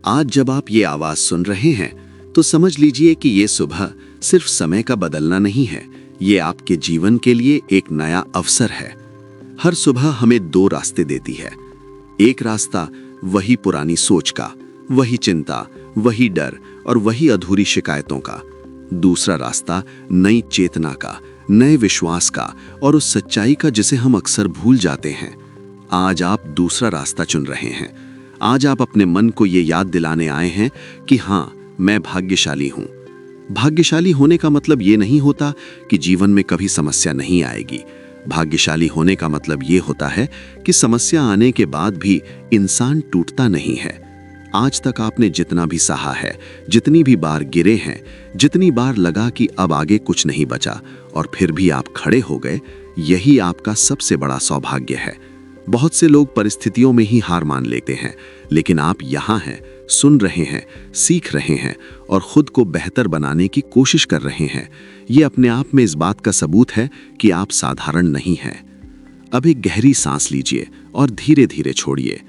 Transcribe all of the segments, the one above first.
आज जब आप ये आवाज सुन रहे हैं तो समझ लीजिए कि ये सुबह सिर्फ समय का बदलना नहीं है, ये आपके जीवन के लिए एक नया अवसर है। हर सुबह हमें दो रास्ते देती है। एक रास्ता वही पुरानी सोच का, वही चिंता, वही डर और वही अधूरी शिकायतों का। दूसरा रास्ता नई चेतना का, नए विश्वास का और उस सच्चाई का जिसे हम अक्सर भूल जाते हैं। आज आप दूसरा रास्ता चुन रहे हैं। आज आप अपने मन को ये याद दिलाने आए हैं कि हाँ, मैं भाग्यशाली हूँ। भाग्यशाली होने का मतलब ये नहीं होता कि जीवन में कभी समस्या नहीं आएगी। भाग्यशाली होने का मतलब ये होता है कि समस्या आने के बाद भी इंसान टूटता नहीं है। आज तक आपने जितना भी सहा है, जितनी भी बार गिरे हैं, जितनी बार लगा कि अब आगे कुछ नहीं बचा और फिर भी आप खड़े हो गए, यही आपका सबसे बड़ा सौभाग्य है। बहुत से लोग परिस्थितियों में ही हार मान लेते हैं, लेकिन आप यहाँ हैं, सुन रहे हैं, सीख रहे हैं और खुद को बेहतर बनाने की कोशिश कर रहे हैं। ये अपने आप में इस बात का सबूत है कि आप साधारण नहीं हैं। अब एक गहरी सांस लीजिए और धीरे धीरे छोड़िए।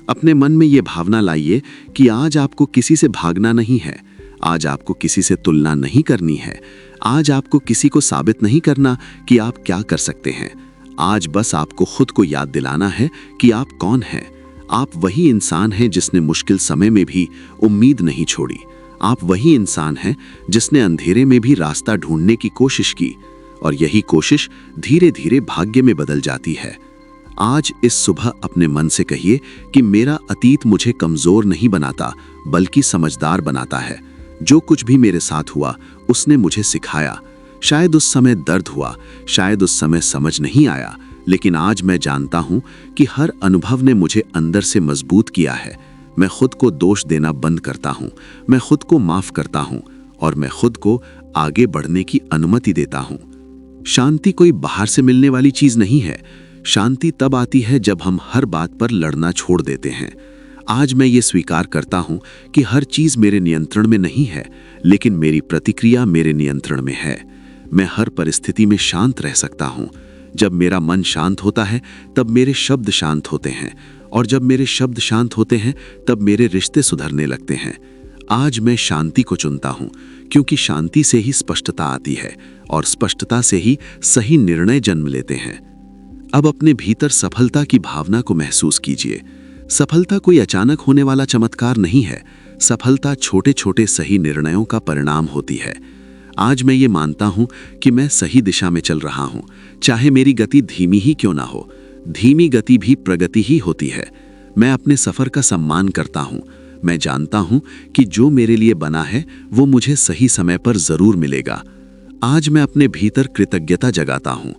अपने मन में ये भावना लाइए कि आज आपको किसी से भागना नहीं है, आज आपको किसी से तुलना नहीं करनी है, आज आपको किसी को साबित नहीं करना कि आप क्या कर सकते हैं। आज बस आपको खुद को याद दिलाना है कि आप कौन हैं। आप वही इंसान हैं जिसने मुश्किल समय में भी उम्मीद नहीं छोड़ी। आप वही इंसान हैं जिसने अंधेरे में भी रास्ता ढूंढने की कोशिश की और यही कोशिश धीरे धीरे भाग्य में बदल जाती है। आज इस सुबह अपने मन से कहिए कि मेरा अतीत मुझे कमजोर नहीं बनाता, बल्कि समझदार बनाता है। जो कुछ भी मेरे साथ हुआ उसने मुझे सिखाया। शायद उस समय दर्द हुआ, शायद उस समय समझ नहीं आया, लेकिन आज मैं जानता हूं कि हर अनुभव ने मुझे अंदर से मजबूत किया है। मैं खुद को दोष देना बंद करता हूं, मैं खुद को माफ करता हूं और मैं खुद को आगे बढ़ने की अनुमति देता हूं। शांति कोई बाहर से मिलने वाली चीज नहीं है। शांति तब आती है जब हम हर बात पर लड़ना छोड़ देते हैं। आज मैं ये स्वीकार करता हूं कि हर चीज मेरे नियंत्रण में नहीं है, लेकिन मेरी प्रतिक्रिया मेरे नियंत्रण में है। मैं हर परिस्थिति में शांत रह सकता हूं। जब मेरा मन शांत होता है तब मेरे शब्द शांत होते हैं और जब मेरे शब्द शांत होते हैं तब मेरे रिश्ते सुधरने लगते हैं। आज मैं शांति को चुनता हूं, क्योंकि शांति से ही स्पष्टता आती है और स्पष्टता से ही सही निर्णय जन्म लेते हैं। अब अपने भीतर सफलता की भावना को महसूस कीजिए। सफलता कोई अचानक होने वाला चमत्कार नहीं है। सफलता छोटे छोटे सही निर्णयों का परिणाम होती है। आज मैं ये मानता हूं कि मैं सही दिशा में चल रहा हूं, चाहे मेरी गति धीमी ही क्यों ना हो। धीमी गति भी प्रगति ही होती है। मैं अपने सफर का सम्मान करता हूं। मैं जानता हूं कि जो मेरे लिए बना है वो मुझे सही समय पर जरूर मिलेगा। आज मैं अपने भीतर कृतज्ञता जगाता हूं।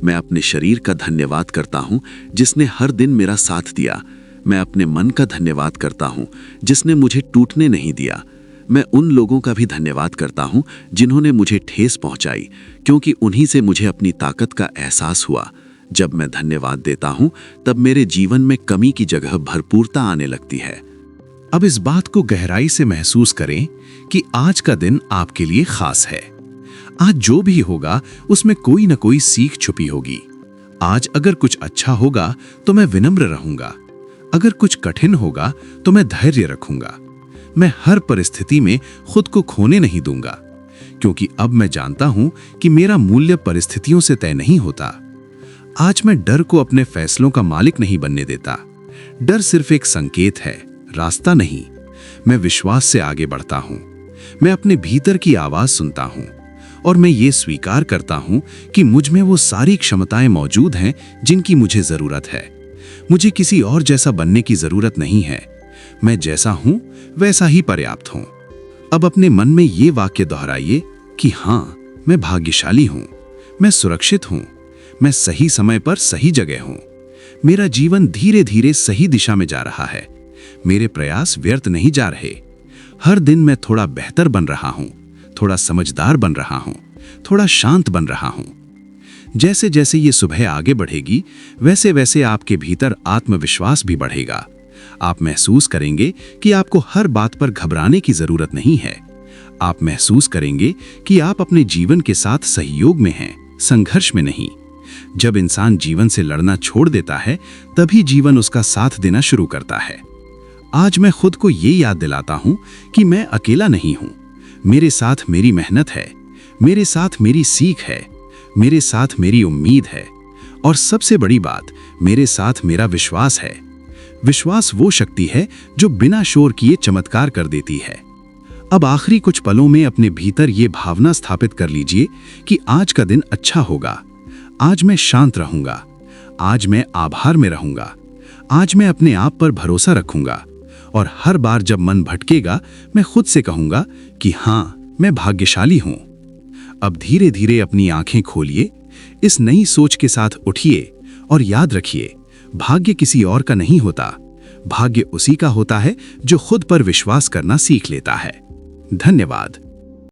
मैं अपने शरीर का धन्यवाद करता हूं जिसने हर दिन मेरा साथ दिया। मैं अपने मन का धन्यवाद करता हूं जिसने मुझे टूटने नहीं दिया। मैं उन लोगों का भी धन्यवाद करता हूं जिन्होंने मुझे ठेस पहुंचाई, क्योंकि उन्हीं से मुझे अपनी ताकत का एहसास हुआ। जब मैं धन्यवाद देता हूं तब मेरे जीवन में कमी की जगह भरपूरता आने लगती है। अब इस बात को गहराई से महसूस करें कि आज का दिन आपके लिए खास है। आज जो भी होगा उसमें कोई न कोई सीख छुपी होगी। आज अगर कुछ अच्छा होगा तो मैं विनम्र रहूंगा, अगर कुछ कठिन होगा तो मैं धैर्य रखूंगा। मैं हर परिस्थिति में खुद को खोने नहीं दूंगा, क्योंकि अब मैं जानता हूं कि मेरा मूल्य परिस्थितियों से तय नहीं होता। आज मैं डर को अपने फैसलों का मालिक नहीं बनने देता। डर सिर्फ एक संकेत है, रास्ता नहीं। मैं विश्वास से आगे बढ़ता हूं। मैं अपने भीतर की आवाज सुनता हूं और मैं ये स्वीकार करता हूं कि मुझ में वो सारी क्षमताएं मौजूद हैं जिनकी मुझे जरूरत है। मुझे किसी और जैसा बनने की जरूरत नहीं है। मैं जैसा हूं वैसा ही पर्याप्त हूं। अब अपने मन में ये वाक्य दोहराइए कि हाँ, मैं भाग्यशाली हूं, मैं सुरक्षित हूं, मैं सही समय पर सही जगह हूं। मेरा जीवन धीरे धीरे सही दिशा में जा रहा है। मेरे प्रयास व्यर्थ नहीं जा रहे। हर दिन मैं थोड़ा बेहतर बन रहा हूं, थोड़ा समझदार बन रहा हूं, थोड़ा शांत बन रहा हूं। जैसे जैसे ये सुबह आगे बढ़ेगी, वैसे वैसे आपके भीतर आत्मविश्वास भी बढ़ेगा। आप महसूस करेंगे कि आपको हर बात पर घबराने की जरूरत नहीं है। आप महसूस करेंगे कि आप अपने जीवन के साथ सहयोग में हैं, संघर्ष में नहीं। जब इंसान जीवन से लड़ना छोड़ देता है, तभी जीवन उसका साथ देना शुरू करता है। आज मैं खुद को ये याद दिलाता हूं कि मैं अकेला नहीं हूं। मेरे साथ मेरी मेहनत है, मेरे साथ मेरी सीख है, मेरे साथ मेरी उम्मीद है, और सबसे बड़ी बात, मेरे साथ मेरा विश्वास है। विश्वास वो शक्ति है जो बिना शोर किए चमत्कार कर देती है। अब आखिरी कुछ पलों में अपने भीतर ये भावना स्थापित कर लीजिए कि आज का दिन अच्छा होगा, आज मैं शांत रहूंगा, आज मैं आभार में रहूंगा, आज मैं अपने आप पर भरोसा रखूंगा, और हर बार जब मन भटकेगा मैं खुद से कहूंगा कि हाँ, मैं भाग्यशाली हूं। अब धीरे धीरे अपनी आंखें खोलिए, इस नई सोच के साथ उठिए और याद रखिए, भाग्य किसी और का नहीं होता, भाग्य उसी का होता है जो खुद पर विश्वास करना सीख लेता है। धन्यवाद।